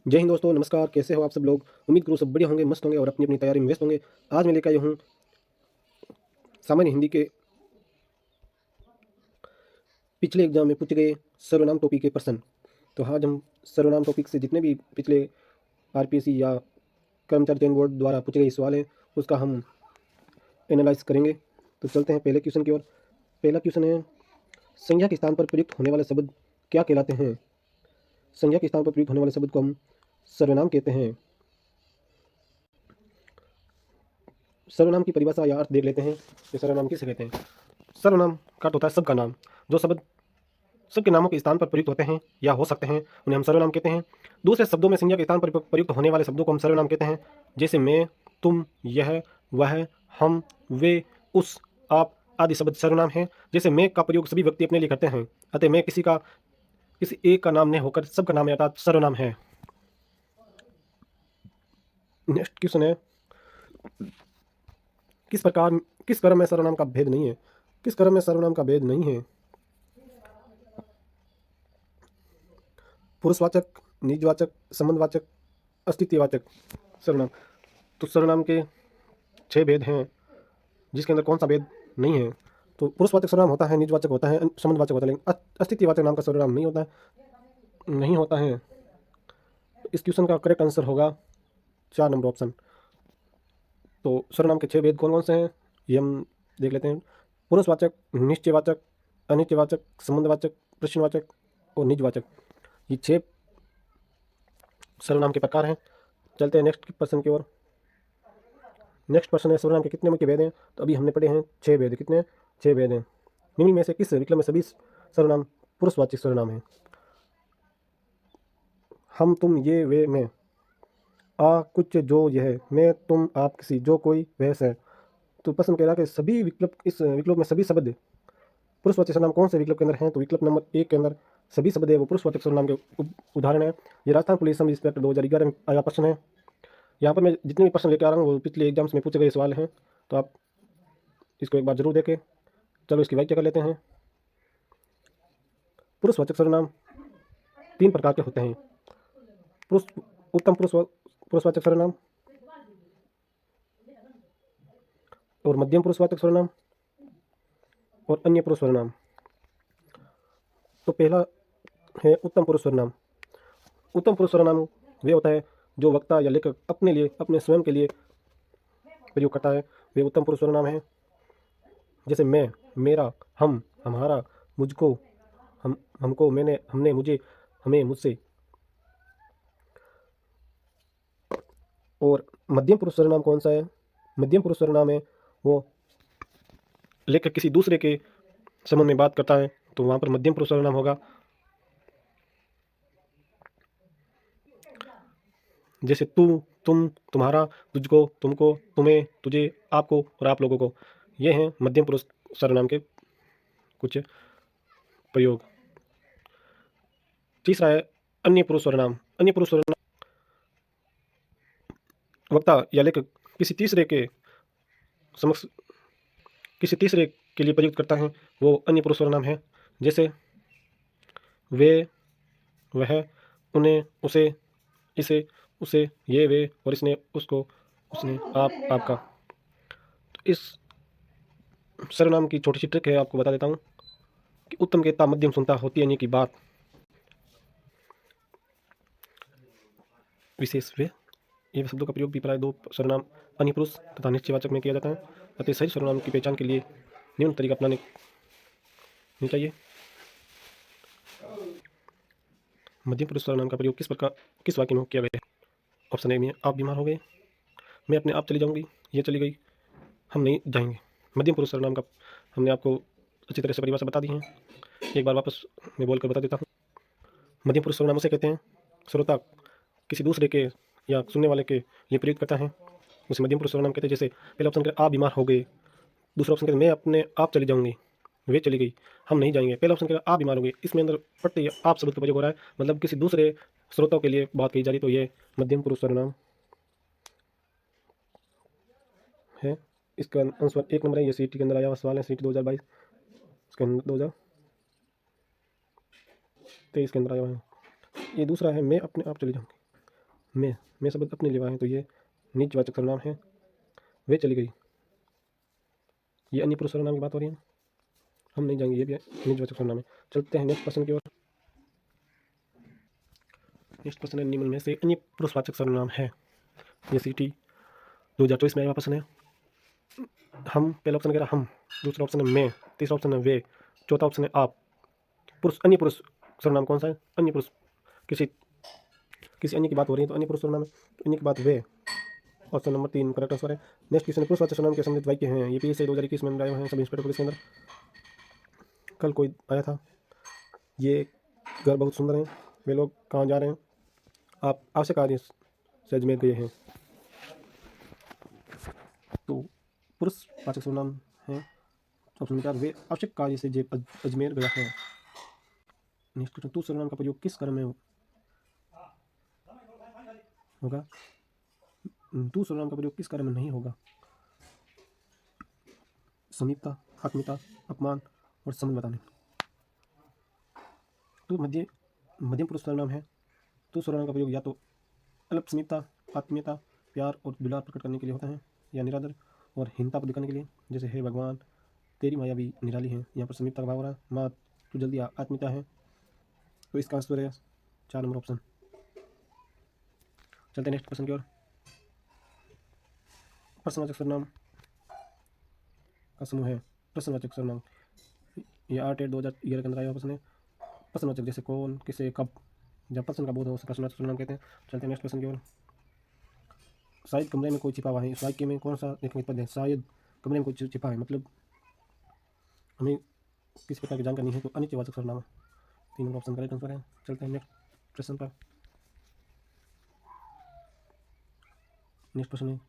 जय हिंद दोस्तों, नमस्कार। कैसे हो आप सब लोग? उम्मीद करूँ सब बढ़िया होंगे, मस्त होंगे और अपनी अपनी तैयारी में व्यस्त होंगे। आज मैं लेकर आया हूँ सामान्य हिंदी के पिछले एग्जाम में पूछे गए सर्वनाम टॉपिक के प्रश्न। तो आज हम सर्वनाम टॉपिक से जितने भी पिछले आरपीएससी या कर्मचारी चयन बोर्ड द्वारा पूछे गए सवाल हैं उसका हम एनालाइज करेंगे। तो चलते हैं पहले क्वेश्चन की ओर। पहला क्वेश्चन है, संज्ञा के स्थान पर प्रयुक्त होने वाले शब्द क्या कहलाते हैं? संज्ञा के स्थान पर प्रयुक्त होने वाले शब्द को हम सर्वनाम कहते हैं। सर्वनाम की परिभाषा या अर्थ देख लेते हैं कि सर्वनाम किसे कहते हैं। सर्वनाम का अर्थ होता है सबका नाम। जो शब्द सबके नामों के स्थान पर प्रयुक्त होते हैं या हो सकते हैं उन्हें हम सर्वनाम कहते हैं। दूसरे शब्दों में संज्ञा के स्थान पर प्रयुक्त होने वाले शब्दों को हम सर्वनाम कहते हैं। जैसे मैं, तुम, यह, वह, हम, वे, उस, आप आदि शब्द सर्वनाम हैं। जैसे मैं का प्रयोग सभी व्यक्ति अपने लिए करते हैं, अतः मैं किसी एक का नाम नहीं होकर सबका नाम है अर्थात सर्वनाम है। नेक्स्ट क्वेश्चन है, किस क्रम में सर्वनाम का भेद नहीं है? किस क्रम में सर्वनाम का भेद नहीं है? पुरुषवाचक, निजवाचक, संबंधवाचक, अस्तित्ववाचक सर्वनाम। तो सर्वनाम के 6 भेद हैं, जिसके अंदर कौन सा भेद नहीं है? तो पुरुषवाचक सर्वनाम होता है, निजवाचक होता है, संबंधवाचक होता है, लेकिन अस्तित्ववाचक नाम का सर्वनाम नहीं होता है। इस क्वेश्चन का करेक्ट आंसर होगा 4 नंबर ऑप्शन। तो सर्वनाम के 6 भेद कौन कौन से हैं ये हम देख लेते हैं। पुरुषवाचक, निश्चयवाचक, अनिश्चयवाचक, संबंधवाचक, प्रश्नवाचक और निजवाचक, ये 6 सर्वनाम के प्रकार हैं। चलते हैं नेक्स्ट प्रश्न की ओर। नेक्स्ट प्रश्न है, सर्वनाम के कितने मुख्य भेद हैं? तो अभी हमने पढ़े हैं 6 भेद। कितने? 6 भेद हैं। निम्न में से किस विकल्प में सभी सर्वनाम पुरुषवाचक सर्वनाम हैं? हम, तुम, ये, वे, मैं। आ, कुछ, जो, यह। मैं, तुम, आप, किसी, जो, कोई, वह, सब। तो प्रश्न कह रहा है कि सभी विकल्प, इस विकल्प में सभी शब्द पुरुषवाचक सर्वनाम कौन से विकल्प के अंदर हैं? तो विकल्प नंबर 1 के अंदर सभी शब्द है वो पुरुषवाचक सर्वनाम के उदाहरण है। ये राजस्थान पुलिस सब इंस्पेक्टर 2011 में आया प्रश्न है। यहाँ पर मैं जितने भी प्रश्न लेकर आ रहा हूँ वो पिछले एग्जाम्स में पूछे गए सवाल हैं, तो आप इसको एक बार जरूर देखें। चलो इसकी व्याख्या कर लेते हैं। पुरुषवाचक सर्वनाम 3 प्रकार के होते हैं। पुरुष उत्तम पुरुषवाचक सर्वनाम और मध्यम पुरुषवाचक सर्वनाम और अन्य पुरुष सर्वनाम। तो पहला है उत्तम पुरुष सर्वनाम। उत्तम पुरुष सर्वनाम वे होता है जो वक्ता या लेखक अपने लिए, अपने स्वयं के लिए प्रयोग करता है, वे उत्तम पुरुष सर्वनाम है। जैसे मैं, मेरा, हम, हमारा, मुझको, हमको, मैंने, हमने, मुझे, हमें, मुझसे। और मध्यम पुरुष सर्वनाम कौन सा है? मध्यम पुरुष सर्वनाम है वो लेखक किसी दूसरे के संबंध में बात करता है, तो वहां पर मध्यम पुरुष सर्वनाम होगा। जैसे तू, तुम, तुम्हारा, तुझको, तुमको, तुम्हें, तुझे, आपको और आप लोगों को, ये हैं मध्यम पुरुष सर्वनाम के कुछ प्रयोग। तीसरा है अन्य पुरुष सर्वनाम। अन्य पुरुष सर्वनाम वक्ता या लेखक किसी तीसरे के समक्ष, किसी तीसरे के लिए प्रयुक्त करता है, वो अन्य पुरुष सर्वनाम है। जैसे वे, वह, उन्हें, उसे, इसे, उसे, ये, वे और इसने, उसको, उसने, आप, आपका। तो इस सर्वनाम की छोटी सी ट्रिक है, आपको बता देता हूँ कि उत्तम कहता मध्यम सुनता होती अन्य की बात। विशेष वे, ये शब्दों का प्रयोग भी प्राय 2 सर्वनाम अन्य पुरुष तथा निश्चयवाचक में किया जाता है। अतः सही सर्वनाम की पहचान के लिए निम्न तरीका अपनाने चाहिए। मध्यम पुरुष सर्वनाम का प्रयोग किस वाक्य में किया गया है? ऑप्शन ए में, आप बीमार हो गए, मैं अपने आप चली जाऊंगी, ये चली गई, हम नहीं जाएंगे। मध्यम पुरुष सर्वनाम का हमने आपको अच्छी तरह से परिभाषा बता दी है, एक बार वापस मैं बोलकर बता देता हूँ। मध्यम पुरुष सर्वनाम उसे कहते हैं श्रोता किसी दूसरे के या सुनने वाले के लिए प्रयुक्त करता है, उसे मध्यम पुरुष सर्वनाम कहते हैं। जैसे पहला ऑप्शन कहते आप बीमार हो गए, दूसरा ऑप्शन कहते मैं अपने आप चली जाऊंगी, वे चली गई, हम नहीं जाएंगे। पहला ऑप्शन कहते आप बीमार हो गए, इसमें अंदर पढ़ते ही आप शब्द का प्रयोग हो रहा है, मतलब किसी दूसरे श्रोताओं के लिए बात कही जा रही, तो ये मध्यम पुरुष सर्वनाम है। इसका आंसर 1 नंबर है। ये सीटी के अंदर आया हुआ सवाल है, सीटी 2022 इसके अंदर 2023 के अंदर आया हुआ है। ये दूसरा है मैं अपने आप चली जाऊंगी। मैं शब्द अपने लिए है तो ये निजवाचक सर्वनाम है। वे चली गई, ये अन्य पुरुष सर्वनाम की बात हो रही है, हम नहीं जाएंगे, ये भी निजवाचक सर्वनाम है। चलते हैं नेक्स्ट प्रश्न की ओर। नेक्स्ट प्रश्न है, निम्न में से अन्य पुरुषवाचक सर्वनाम है। ये CT 2024 में आया प्रश्न है। हम, पहला ऑप्शन कह रहा हम, दूसरा ऑप्शन है मैं, तीसरा ऑप्शन है वे, चौथा ऑप्शन है आप। पुरुष, अन्य पुरुष सर्वनाम कौन सा है? अन्य पुरुष, किसी किसी अन्य की बात हो रही है तो अन्य पुरुष सर्वनाम है, तो अन्य की बात वे। ऑप्शन नंबर 3 करेक्ट आंसर है। नेक्स्ट क्वेश्चन है, पुरुषवाचक सर्वनाम के सम्मिलित वाक्य हैं। ये PSI 2021 में आए हुए हैं सब इंस्पेक्टर पुलिस के अंदर। कल कोई आया था, ये घर बहुत सुंदर है, वे लोग कहाँ जा रहे हैं, आप आवश्यक कार्य से अजमेर गए हैं। तो पुरुषवाचक सर्वनाम है ऑप्शन नंबर 4, वे आवश्यक कार्य से अजमेर गया है। नेक्स्ट क्वेश्चन, तू सर्वनाम का प्रयोग किस कर्म में होगा? तू सर्वनाम का प्रयोग किस कार्य में नहीं होगा? समीपता, आत्मीयता, अपमान और संबंध बताने। तो मध्यम पुरुष सर्वनाम है। तो सर्वनाम का प्रयोग या तो अल्प समीपता, आत्मीयता, प्यार और दुलार प्रकट करने के लिए होता है, या निरादर और हीनता को दिखाने के लिए, जैसे हे भगवान तेरी माया भी निराली है। यहाँ पर समीपता का भाव हो रहा है, माँ तू जल्दी आ, आत्मीयता है। तो इसका आंसर है 4 नंबर ऑप्शन। चलते हैं नेक्स्ट प्रश्न की ओर। प्रश्नवाचक सर्वनाम का समूह है प्रश्नवाचक सर्वनाम। ये 8/8/2011 के अंदर आया हुआ प्रश्न है। प्रश्नवाचक जैसे कौन, किसे, कब, जब प्रश्न का बोध हो उसे प्रश्नवाचक सर्वनाम कहते हैं। चलते हैं नेक्स्ट प्रश्न की ओर। शायद कमरे में कोई छिपा हुआ है, इस वाक्य में कौन सा एक पद है? शायद कमरे में कोई छिपा है, मतलब हमें किसी प्रकार की जानकारी नहीं है, तो अनित्यवाचक सर्वनाम है। 3 नंबर ऑप्शन करेक्ट आंसर है। चलते हैं नेक्स्ट प्रश्न पर। नेक्स्ट प्रश्न है,